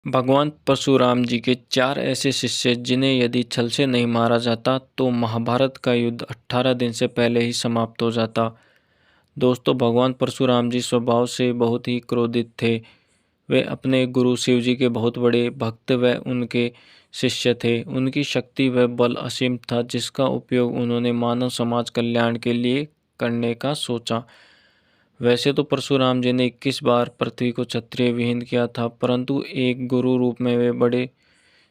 भगवान परशुराम जी के 4 ऐसे शिष्य जिन्हें यदि छल से नहीं मारा जाता तो महाभारत का युद्ध 18 दिन से पहले ही समाप्त हो जाता। दोस्तों, भगवान परशुराम जी स्वभाव से बहुत ही क्रोधित थे। वे अपने गुरु शिव जी के बहुत बड़े भक्त व उनके शिष्य थे। उनकी शक्ति व बल असीम था, जिसका उपयोग उन्होंने मानव समाज कल्याण के लिए करने का सोचा। वैसे तो परशुराम जी ने 21 बार पृथ्वी को क्षत्रिय विहीन किया था, परंतु एक गुरु रूप में वे बड़े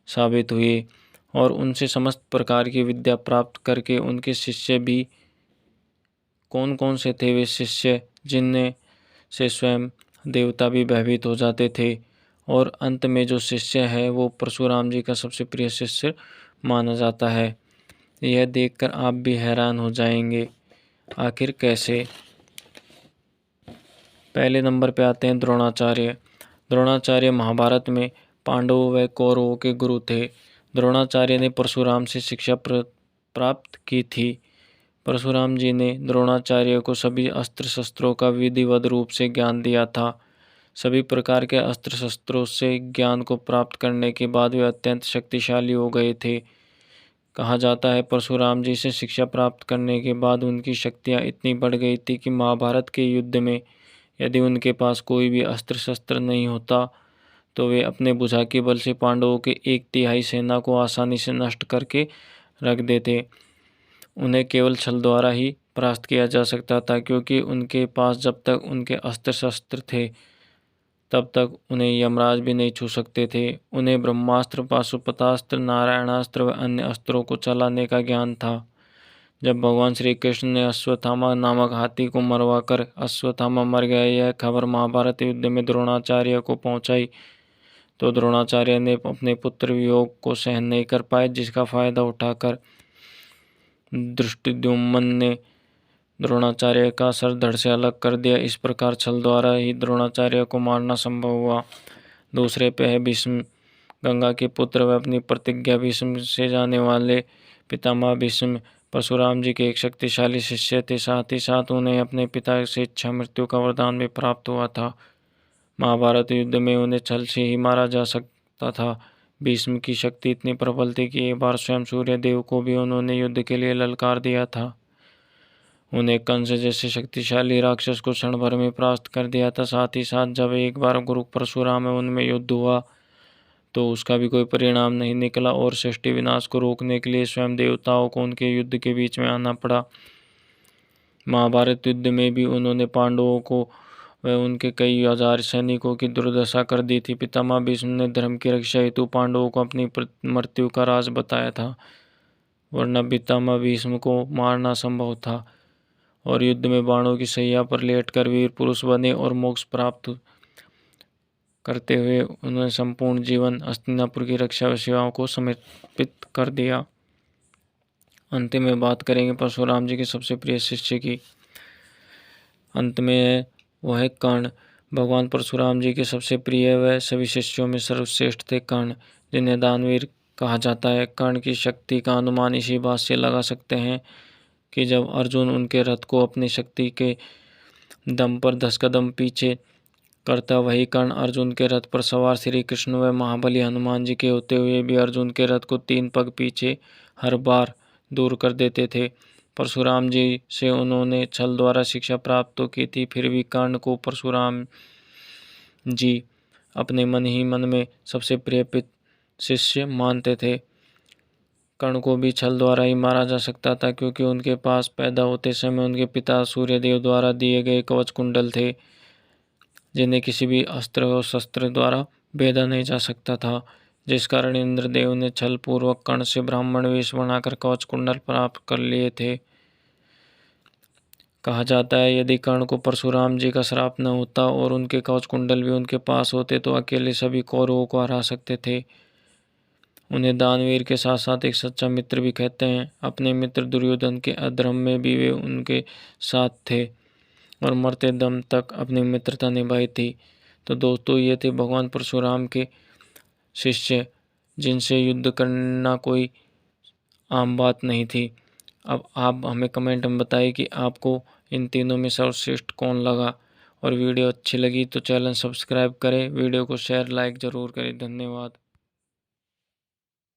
साबित हुए और उनसे समस्त प्रकार की विद्या प्राप्त करके उनके शिष्य भी कौन कौन से थे वे शिष्य जिनने से स्वयं देवता भी भयभीत हो जाते थे। और अंत में जो शिष्य है वो परशुराम जी का सबसे प्रिय शिष्य माना जाता है। यह देखकर आप भी हैरान हो जाएंगे, आखिर कैसे। पहले नंबर पे आते हैं द्रोणाचार्य। द्रोणाचार्य महाभारत में पांडवों व कौरवों के गुरु थे। द्रोणाचार्य ने परशुराम से शिक्षा प्राप्त की थी। परशुराम जी ने द्रोणाचार्य को सभी अस्त्र शस्त्रों का विधिवत रूप से ज्ञान दिया था। सभी प्रकार के अस्त्र शस्त्रों से ज्ञान को प्राप्त करने के बाद वे अत्यंत शक्तिशाली हो गए थे। कहा जाता है परशुराम जी से शिक्षा प्राप्त करने के बाद उनकी शक्तियाँ इतनी बढ़ गई थी कि महाभारत के युद्ध में यदि उनके पास कोई भी अस्त्र शस्त्र नहीं होता तो वे अपने भुजा के बल से पांडवों के 1/3 सेना को आसानी से नष्ट करके रख देते। उन्हें केवल छल द्वारा ही परास्त किया जा सकता था, क्योंकि उनके पास जब तक उनके अस्त्र शस्त्र थे तब तक उन्हें यमराज भी नहीं छू सकते थे। उन्हें ब्रह्मास्त्र, पाशुपतास्त्र, नारायणास्त्र व अन्य अस्त्रों को चलाने का ज्ञान था। जब भगवान श्री कृष्ण ने अश्वत्थामा नामक हाथी को मरवाकर अश्वत्थामा मर गया, यह खबर महाभारत युद्ध में द्रोणाचार्य को पहुंचाई तो द्रोणाचार्य ने अपने पुत्र वियोग को सहन नहीं कर पाए, जिसका फायदा उठाकर धृष्टद्युम्न ने द्रोणाचार्य का सर धड़ से अलग कर दिया। इस प्रकार छल द्वारा ही द्रोणाचार्य को मारना संभव हुआ। दूसरे पे है भीष्म। गंगा के पुत्र व अपनी प्रतिज्ञा भीष्म से जाने वाले पितामह भीष्म परशुराम जी के एक शक्तिशाली शिष्य थे। साथ ही साथ उन्हें अपने पिता से इच्छा मृत्यु का वरदान भी प्राप्त हुआ था। महाभारत युद्ध में उन्हें छल से ही मारा जा सकता था। भीष्म की शक्ति इतनी प्रबल थी कि एक बार स्वयं सूर्य देव को भी उन्होंने युद्ध के लिए ललकार दिया था। उन्हें कंस जैसे शक्तिशाली राक्षस को क्षण भर में परास्त कर दिया था। साथ ही साथ जब एक बार गुरु परशुराम में उनमें युद्ध हुआ तो उसका भी कोई परिणाम नहीं निकला और सृष्टि विनाश को रोकने के लिए स्वयं देवताओं को उनके युद्ध के बीच में आना पड़ा। महाभारत युद्ध में भी उन्होंने पांडवों को व उनके कई हजार सैनिकों की दुर्दशा कर दी थी। पितामह भीष्म ने धर्म की रक्षा हेतु पांडवों को अपनी मृत्यु का राज बताया था, वरना पितामह भीष्म को मारना संभव था। और युद्ध में बाणों की सैया पर लेटकर वीर पुरुष बने और मोक्ष प्राप्त करते हुए उन्होंने संपूर्ण जीवन हस्तिनापुर की रक्षा व सेवाओं को समर्पित कर दिया। अंत में बात करेंगे परशुराम जी के सबसे प्रिय शिष्य की। अंत में वह है कर्ण। भगवान परशुराम जी के सबसे प्रिय व सभी शिष्यों में सर्वश्रेष्ठ थे कर्ण, जिन्हें दानवीर कहा जाता है। कर्ण की शक्ति का अनुमान इसी बात से लगा सकते हैं कि जब अर्जुन उनके रथ को अपनी शक्ति के दम पर 10 कदम पीछे करता, वही कर्ण अर्जुन के रथ पर सवार श्री कृष्ण व महाबली हनुमान जी के होते हुए भी अर्जुन के रथ को 3 पग पीछे हर बार दूर कर देते थे। परशुराम जी से उन्होंने छल द्वारा शिक्षा प्राप्त तो की थी, फिर भी कर्ण को परशुराम जी अपने मन ही मन में सबसे प्रिय शिष्य मानते थे। कर्ण को भी छल द्वारा ही मारा जा सकता था, क्योंकि उनके पास पैदा होते समय उनके पिता सूर्यदेव द्वारा दिए गए कवच कुंडल थे, जिन्हें किसी भी अस्त्र और शस्त्र द्वारा भेदा नहीं जा सकता था। जिस कारण इंद्रदेव ने छल पूर्वक कर्ण से ब्राह्मण वेश बनाकर कवच कुंडल प्राप्त कर लिए थे। कहा जाता है यदि कर्ण को परशुराम जी का श्राप न होता और उनके कवच कुंडल भी उनके पास होते तो अकेले सभी कौरवों को हरा सकते थे। उन्हें दानवीर के साथ साथ एक सच्चा मित्र भी कहते हैं। अपने मित्र दुर्योधन के अधर्म में भी वे उनके साथ थे और मरते दम तक अपनी मित्रता निभाई थी। तो दोस्तों, ये थे भगवान परशुराम के शिष्य, जिनसे युद्ध करना कोई आम बात नहीं थी। अब आप हमें कमेंट में बताइए कि आपको इन तीनों में सर्वश्रेष्ठ कौन लगा और वीडियो अच्छी लगी तो चैनल सब्सक्राइब करें, वीडियो को शेयर लाइक ज़रूर करें। धन्यवाद।